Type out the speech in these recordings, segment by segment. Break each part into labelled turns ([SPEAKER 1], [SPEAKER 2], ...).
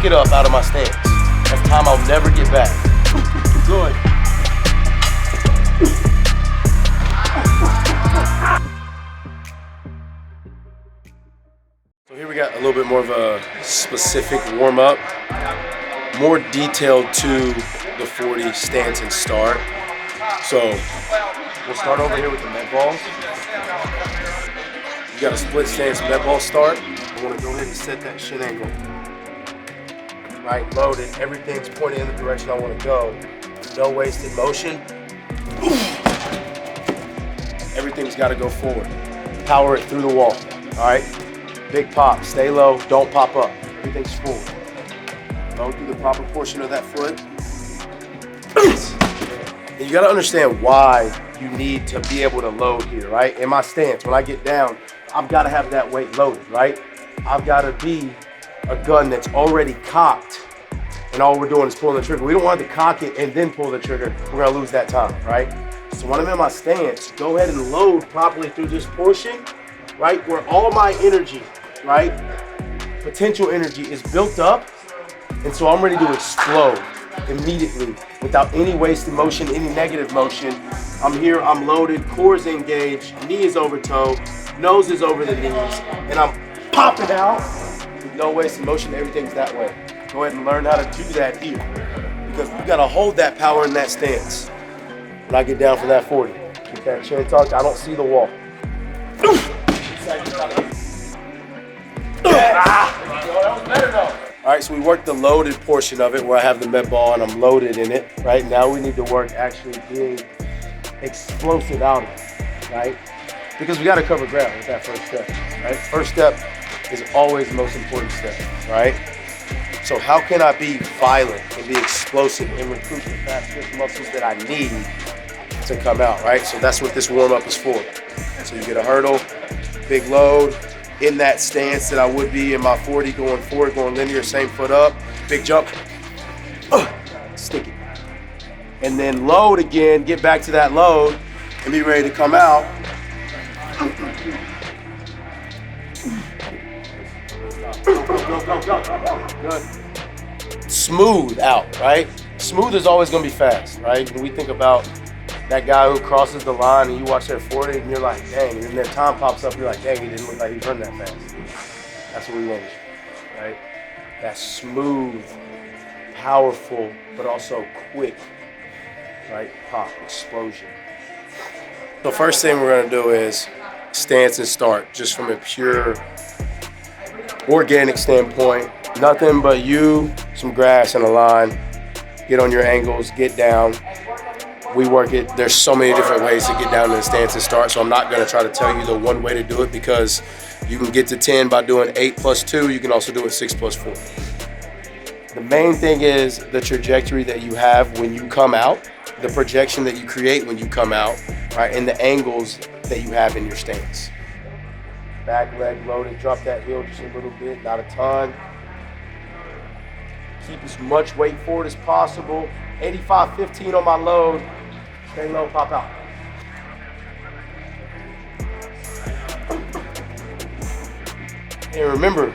[SPEAKER 1] pick it up out of my stance. That's time I'll never get back. Good. So here we got a little bit more of a specific warm-up, more detailed to the 40 stance and start. So we'll start over here with the med balls. You got a split stance med ball start. I want to go ahead and set that shin angle. Right, loaded. Everything's pointing in the direction I want to go. No wasted motion. Everything's got to go forward. Power it through the wall. All right. Big pop. Stay low. Don't pop up. Everything's forward. Go through the proper portion of that foot. And you got to understand why you need to be able to load here, right? In my stance, when I get down, I've got to have that weight loaded, right? I've got to be a gun that's already cocked, and all we're doing is pulling the trigger. We don't want to cock it and then pull the trigger. We're gonna lose that time, right? So when I'm in my stance, go ahead and load properly through this portion, right? Where all my energy, right? Potential energy is built up, and so I'm ready to explode immediately without any wasted motion, any negative motion. I'm here, I'm loaded, core is engaged, knee is over toe, nose is over the knees, and I'm popping out. No wasted motion, everything's that way. Go ahead and learn how to do that here, because we gotta hold that power in that stance. When I get down for that 40, get that chin tucked, I don't see the wall. All right, so we worked the loaded portion of it where I have the med ball and I'm loaded in it. Right now we need to work actually being explosive out of it, right? Because we gotta cover ground with that first step, right? First step is always the most important step, right? So how can I be violent and be explosive and recruit the fast twitch muscles that I need to come out, right? So that's what this warm-up is for. So you get a hurdle, big load, in that stance that I would be in my 40 going forward, going linear, same foot up, big jump, stick it. And then load again, get back to that load and be ready to come out. Go. Good. Smooth out, right? Smooth is always gonna be fast, right? When we think about that guy who crosses the line and you watch their 40 and you're like, dang, and then their time pops up, you're like, dang, he didn't look like he run that fast. That's what we want, right? That smooth, powerful, but also quick, right? Pop, explosion. The first thing we're gonna do is stance and start, just from a pure organic standpoint. Nothing but you, some grass and a line. Get on your angles, get down. We work it. There's so many different ways to get down to the stance and start, so I'm not gonna try to tell you the one way to do it, because you can get to 10 by doing 8 plus 2. You can also do it 6 plus 4. The main thing is the trajectory that you have when you come out, the projection that you create when you come out, right, and the angles that you have in your stance. Back leg loaded, drop that heel just a little bit, not a ton. Keep as much weight forward as possible. 85-15 on my load. Stay low, pop out. And remember,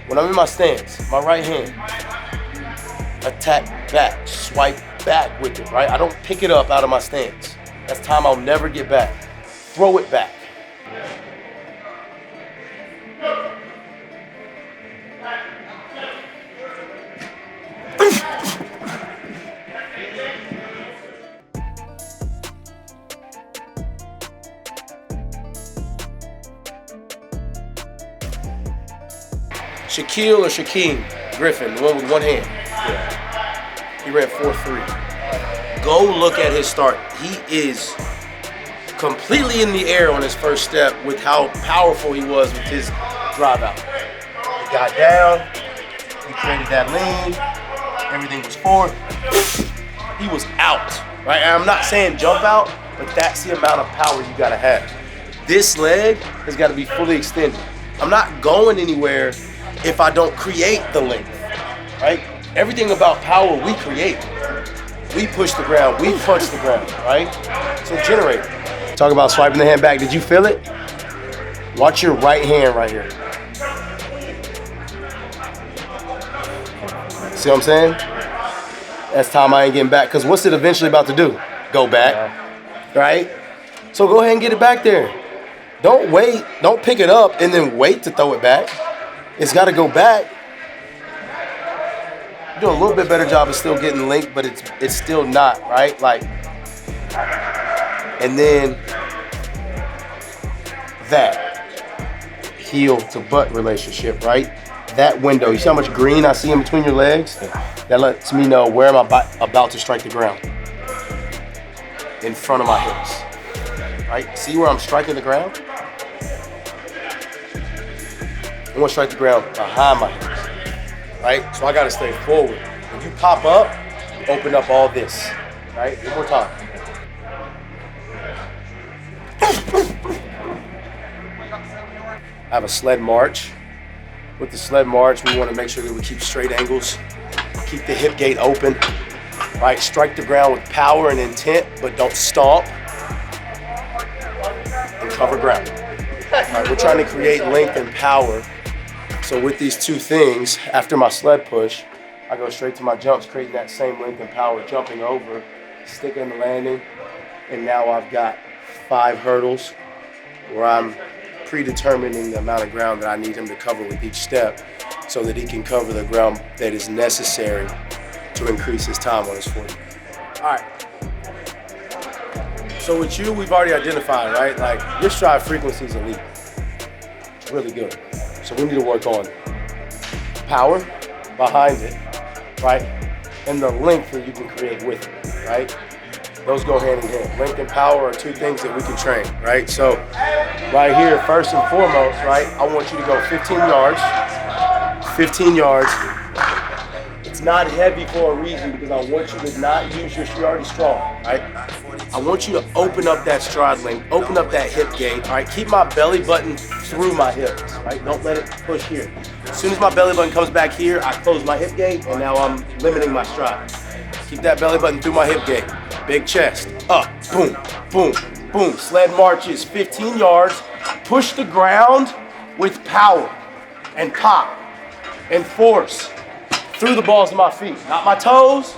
[SPEAKER 1] when I'm in my stance, my right hand, attack back, swipe back with it, right? I don't pick it up out of my stance. That's time I'll never get back. Throw it back. Shaquille or Shaquem Griffin, the one with one hand. Yeah. He ran 4.3. Go look at his start. He is completely in the air on his first step with how powerful he was with his drive out. He got down, he created that lean, everything was forward. He was out, right? And I'm not saying jump out, but that's the amount of power you gotta have. This leg has gotta be fully extended. I'm not going anywhere if I don't create the length, right? Everything about power we create. We push the ground, we punch the ground, right? So generate. Talk about swiping the hand back. Did you feel it? Watch your right hand right here. See what I'm saying? That's time I ain't getting back. Because what's it eventually about to do? Go back, right? So go ahead and get it back there. Don't wait. Don't pick it up and then wait to throw it back. It's got to go back. You're doing a little bit better job of still getting linked, but it's still not, right? Like, and then that heel to butt relationship, right? That window, you see how much green I see in between your legs? That lets me know where am I about to strike the ground. In front of my hips, right? See where I'm striking the ground? I want to strike the ground behind my hips, right? So I got to stay forward. When you pop up, you open up all this, right? One more time. I have a sled march. With the sled march, we want to make sure that we keep straight angles, keep the hip gate open, right? Strike the ground with power and intent, but don't stomp, and cover ground. All right, we're trying to create length and power. So with these two things, after my sled push, I go straight to my jumps, creating that same length and power, jumping over, sticking the landing, and now I've got 5 hurdles where I'm predetermining the amount of ground that I need him to cover with each step so that he can cover the ground that is necessary to increase his time on his 40. All right. So with you, we've already identified, right? Like your stride frequency is elite. It's really good. So we need to work on power behind it, right? And the length that you can create with it, right? Those go hand in hand. Length and power are 2 things that we can train, right? So right here, first and foremost, right, I want you to go 15 yards. 15 yards. It's not heavy for a reason because I want you to not use you're already strong, right? I want you to open up that stride length, open up that hip gate, all right? Keep my belly button through my hips, right? Don't let it push here. As soon as my belly button comes back here, I close my hip gate and now I'm limiting my stride. Keep that belly button through my hip gate. Big chest, up, boom, boom, boom. Sled marches 15 yards. Push the ground with power and pop and force through the balls of my feet. Not my toes,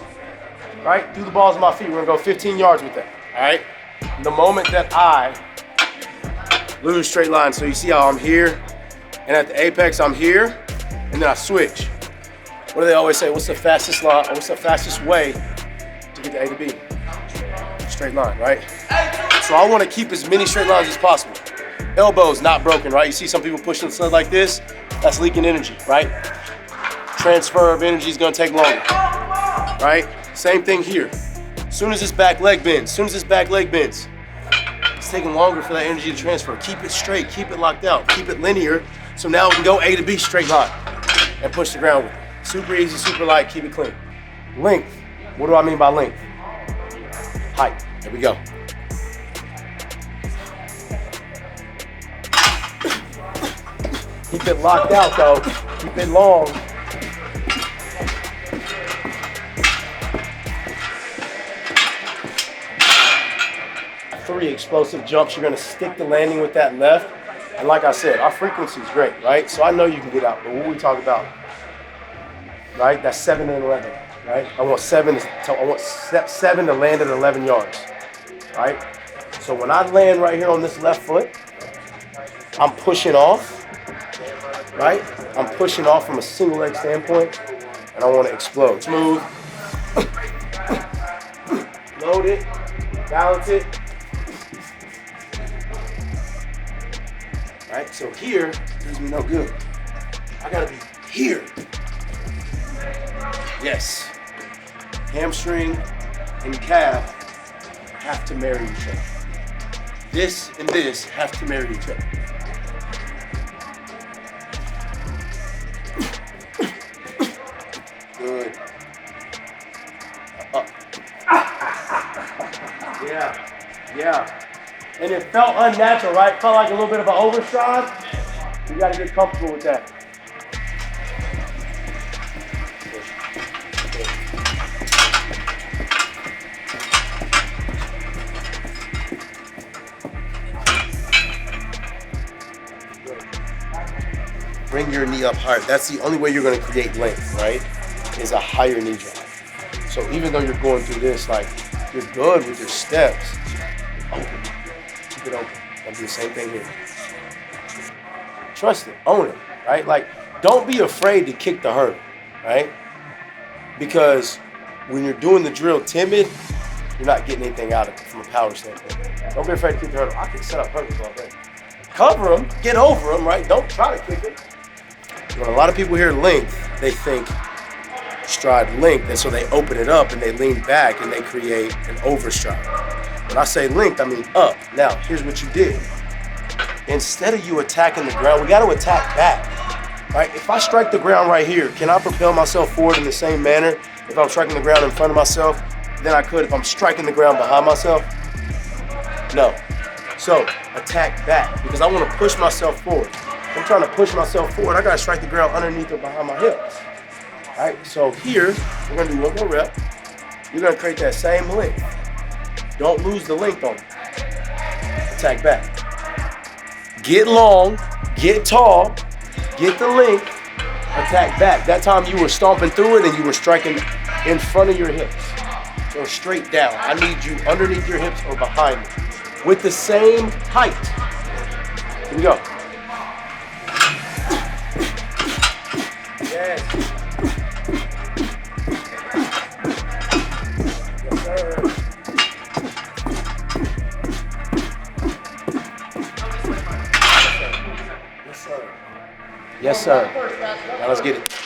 [SPEAKER 1] right? Through the balls of my feet. We're gonna go 15 yards with that, all right? The moment that I lose straight line, so you see how I'm here, and at the apex I'm here, and then I switch. What do they always say? What's the fastest line, or what's the fastest way to get to A to B? Straight line, right? So I want to keep as many straight lines as possible. Elbows not broken, right? You see some people pushing the sled like this, that's leaking energy, right? Transfer of energy is going to take longer, right? Same thing here. As soon as this back leg bends, it's taking longer for that energy to transfer. Keep it straight, keep it locked out, keep it linear. So now we can go A to B straight line and push the ground with it. Super easy, super light, keep it clean. Length, what do I mean by length? Height, here we go. Keep it locked out though, keep it long. Three explosive jumps, you're gonna stick the landing with that left. And like I said, our frequency is great, right? So I know you can get out, but what we talk about, right? That's 7 and 11, right? I want step 7 to land at 11 yards, right? So when I land right here on this left foot, I'm pushing off, right? I'm pushing off from a single leg standpoint, and I want to explode. Smooth, load it, balance it. Right, so here does me no good. I gotta be here. Yes. Hamstring and calf have to marry each other. This and this have to marry each other. Good. Up. Yeah. And it felt unnatural, right? Felt like a little bit of an overstride. You gotta get comfortable with that. Bring your knee up hard. That's the only way you're gonna create length, right? is a higher knee drive. So even though you're going through this, like, you're good with your steps, open. Keep it open. Gonna do the same thing here. Trust it, own it, right? Like, don't be afraid to kick the hurdle, right? Because when you're doing the drill timid, you're not getting anything out of it from a power standpoint. Don't be afraid to kick the hurdle. I can set up hurdles all day. Cover them, get over them, right? Don't try to kick it. When a lot of people hear length, they think stride length, and so they open it up and they lean back and they create an overstride. When I say length, I mean up. Now, here's what you did. Instead of you attacking the ground, we got to attack back, right? If I strike the ground right here, can I propel myself forward in the same manner if I'm striking the ground in front of myself than I could if I'm striking the ground behind myself? No. So attack back, because I want to push myself forward. If I'm trying to push myself forward, I got to strike the ground underneath or behind my hips. All right, so here, we're going to do one more rep. You're going to create that same length. Don't lose the length on it. Attack back. Get long, get tall, get the length, attack back. That time you were stomping through it and you were striking in front of your hips. So straight down. I need you underneath your hips or behind them with the same height. Here we go. Yes. Yes, sir. Yes, sir. Yes, sir. Now let's get it.